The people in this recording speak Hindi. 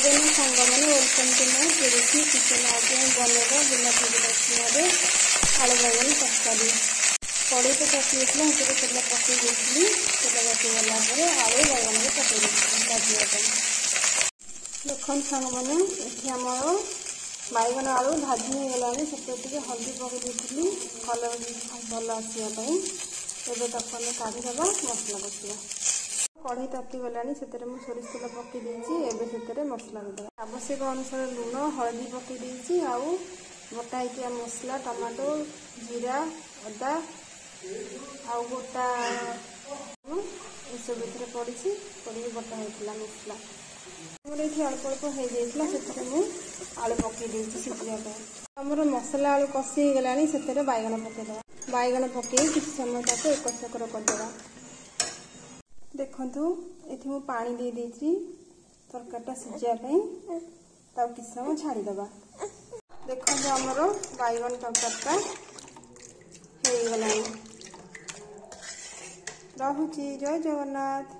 जन सांग मैंने welcome to my traditional kitchen. आज हम बनेगा बिना पियाज रसुन आलू बैगन तरकारी। कड़े तो कषि होता है तेल पकई देती तेल पकईगला आलू बैगन में पकई भाजवाई। देखो सांग मैंने ये आमर बैगन आलू भाजी हो गला से हल्दी पकई देती कलर भल आसवाई। एवं तक काढ़ीदे मसला कषा कढ़ई ताती गलानी से सोरिष तेल पकई देती मसला देदेगा। आवश्यक अनुसार लुण हलदी पकई देती आउ बटा होता मसला टमाटो जीरा अदा आउ गोटा सब पड़ी पड़ी बटा होता मसला मोर ये अल्प अल्प हो जाता से आलू पकई देती सीझापी। आमर मसला आलू कषि गला से बैगन पकईदे बैगन पकई किसी समय तक एक चक्र करदे। देखु ये मु पानी दे देती तरकारीटा सीझापी किसी समय छाड़ीदे। देखो आमर बैगन तरकारीटा हो गला। रहुची जय जगन्नाथ।